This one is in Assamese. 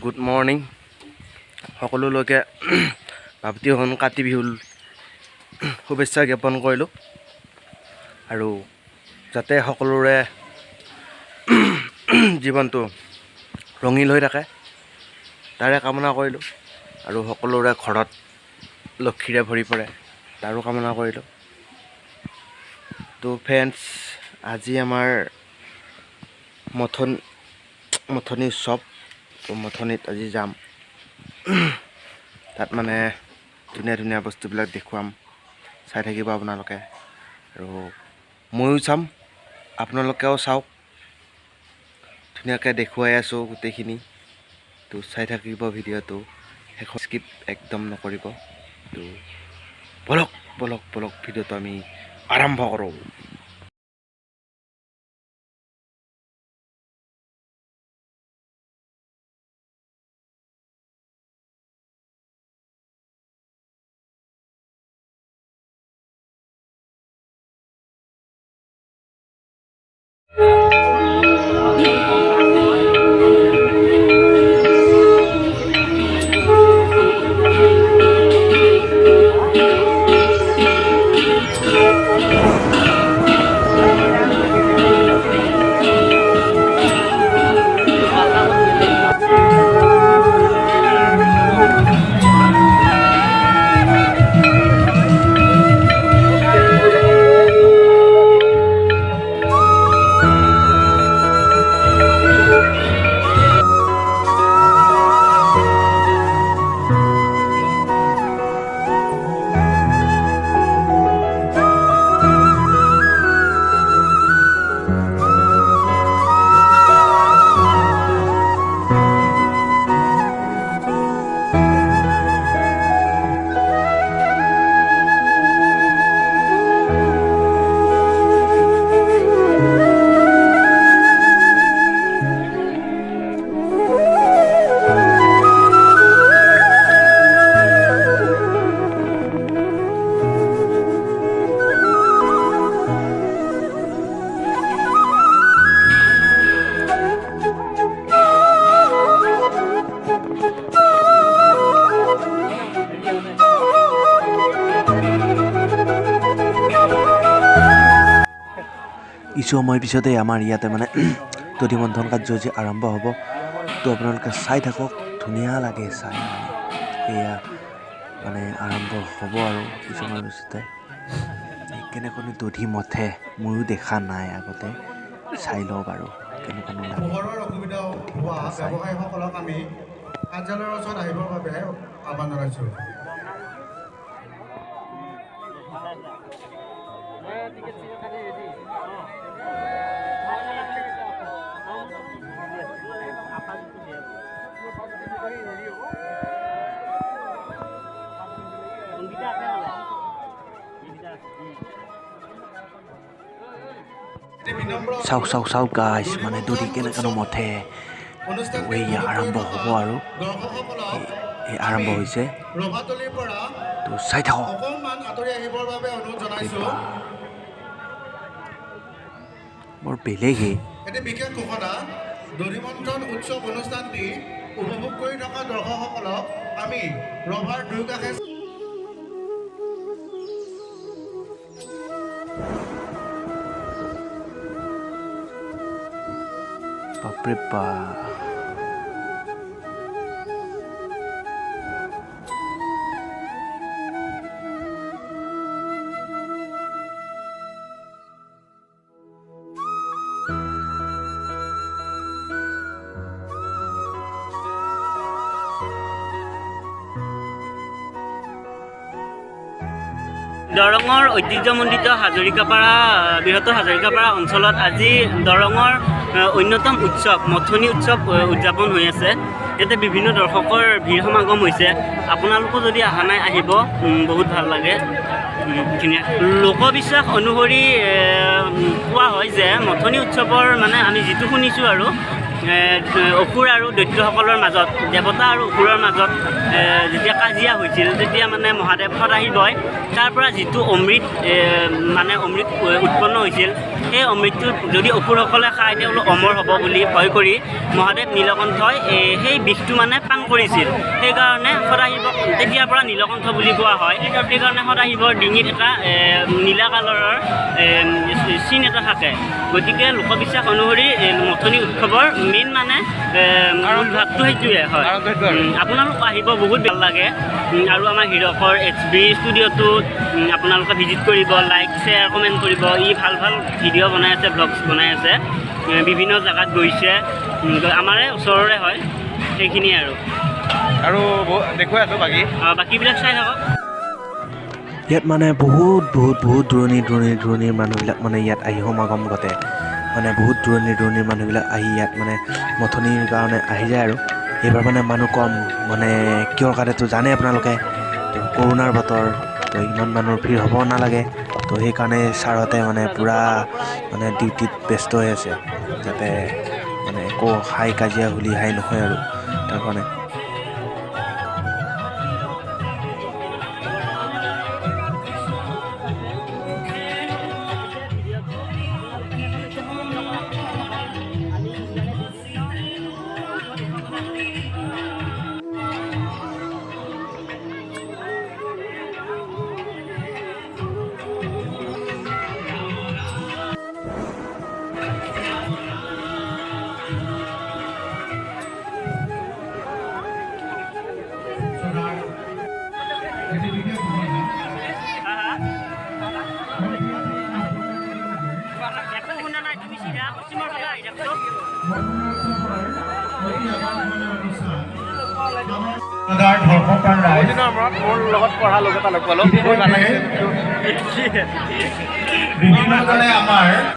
গুড মৰ্নিং সকলোলৈকে ভাবতীহন কাতি বিহুৰ শুভেচ্ছা জ্ঞাপন কৰিলোঁ আৰু যাতে সকলোৰে জীৱনটো ৰঙীন হৈ থাকে তাৰে কামনা কৰিলোঁ আৰু সকলোৰে ঘৰত লক্ষীৰে ভৰি পৰে তাৰো কামনা কৰিলোঁ। তো ফ্ৰেণ্ডছ, আজি আমাৰ মথনি উৎসৱ, মথনিত আজি যাম। তাত মানে ধুনীয়া ধুনীয়া বস্তুবিলাক দেখুৱাম, চাই থাকিব আপোনালোকে আৰু ময়ো চাম, আপোনালোকেও চাওক। ধুনীয়াকৈ দেখুৱাই আছোঁ গোটেইখিনি, তো চাই থাকিব ভিডিঅ'টো, শেষত স্কিপ একদম নকৰিব। তো বলক ভিডিঅ'টো আমি আৰম্ভ কৰোঁ। কিছু সময় পিছতে আমাৰ ইয়াতে মানে দধি মন্থন কাৰ্যসূচী আৰম্ভ হ'ব। তো আপোনালোকে চাই থাকক, ধুনীয়া লাগে চাই। এয়া মানে আৰম্ভ হ'ব আৰু কিছু সময় পিছতে। কেনেকৈ দধি মথে ময়ো দেখা নাই আগতে, চাই লওঁ বাৰু কেনেকুৱানো লাগে। পোহৰৰ অসুবিধা হোৱা ব্যৱসায়ীসকলক আমি কাৰ্যালয়ৰ ওচৰত আহিবৰ বাবে আহ্বান জনাইছোঁ। চাওক গাইছ, মানে দধি কেনেকুৱানো মথে। এয়া আৰম্ভ হ'ব আৰু এই আৰম্ভ হৈছে। তো চাই থাকক। বৰ বেলেগেই এটি বিশেষ ঘোষণা, দধি মন্থন উৎসৱ অনুষ্ঠানটি উপভোগ কৰি থকা দৰ্শকসকলক আমি ৰভাৰ দুয়োকাষে বাপৰে বাপ। দৰঙৰ ঐতিহ্যমণ্ডিত হাজৰিকাপাৰা বৃহত্তৰ হাজৰিকাপাৰা অঞ্চলত আজি দৰঙৰ অন্যতম উৎসৱ মথনি উৎসৱ উদযাপন হৈ আছে। ইয়াতে বিভিন্ন দৰ্শকৰ ভিৰ সমাগম হৈছে। আপোনালোকো যদি অহা নাই আহিব, বহুত ভাল লাগে। ধুনীয়া লোকবিশ্বাস অনুসৰি কোৱা হয় যে মথনি উৎসৱৰ মানে আমি যিটো শুনিছোঁ আৰু অসুৰ আৰু দৈত্যসকলৰ মাজত, দেৱতা আৰু অসুৰৰ মাজত যেতিয়া কাজিয়া হৈছিল, তেতিয়া মানে মহাদেৱ সদাশিৱই তাৰ পৰা যিটো অমৃত উৎপন্ন হৈছিল, সেই অমৃতটো যদি অসুৰসকলে খায় তেওঁলোক অমৰ হ'ব বুলি ভয় কৰি মহাদেৱ নীলকণ্ঠই সেই বিষটো মানে পান কৰিছিল। সেইকাৰণে সদাশিৱক তেতিয়াৰ পৰা নীলকণ্ঠ বুলি কোৱা হয়। সেইকাৰণে সদাশিৱৰ ডিঙিত এটা নীলা কালাৰৰ চিন এটা থাকে। গতিকে লোকবিশ্বাস অনুসৰি মথনি উৎসৱৰ মেইন মানে মূল ভাগটো সেইটোৱে হয়। আপোনালোক আহিব, বহুত ভাল লাগে। আৰু আমাৰ হিৰকৰ HB ষ্টুডিঅ'টোত আপোনালোকে ভিজিট কৰিব, লাইক শ্বেয়াৰ কমেণ্ট কৰিব। ই ভাল ভাল ভিডিঅ' বনাই আছে, ব্লগছ বনাই আছে, বিভিন্ন জেগাত গৈছে, আমাৰে ওচৰৰে হয়। সেইখিনিয়ে আৰু দেখুৱাই আছোঁ বাকীবিলাক চাই থাকক। ইয়াত মানে বহুত দূৰণিৰ মানুহবিলাক মানে ইয়াত আহি সমাগম ঘটে। মানে বহুত দূৰণিৰ মানুহবিলাক আহি ইয়াত মানে মথনিৰ কাৰণে আহি যায়। আৰু এইবাৰ মানে মানুহ কম, মানে কিয়ৰ কাৰণেতো জানে আপোনালোকে, তো কৰোণাৰ বতৰ, তো ইমান মানুহৰ ভিৰ হ'ব নালাগে। তো সেইকাৰণে ছাৰহঁতে মানে পূৰা মানে ডিউটিত ব্যস্ত হৈ আছে, যাতে মানে একো হাই কাজিয়া হুলি হাই নহয় আৰু তাৰ কাৰণে। মোৰ লগত পঢ়া লোক এটা লগ পালোঁ, বহুত ভাল লাগিছে। বিভিন্নজনে আমাৰ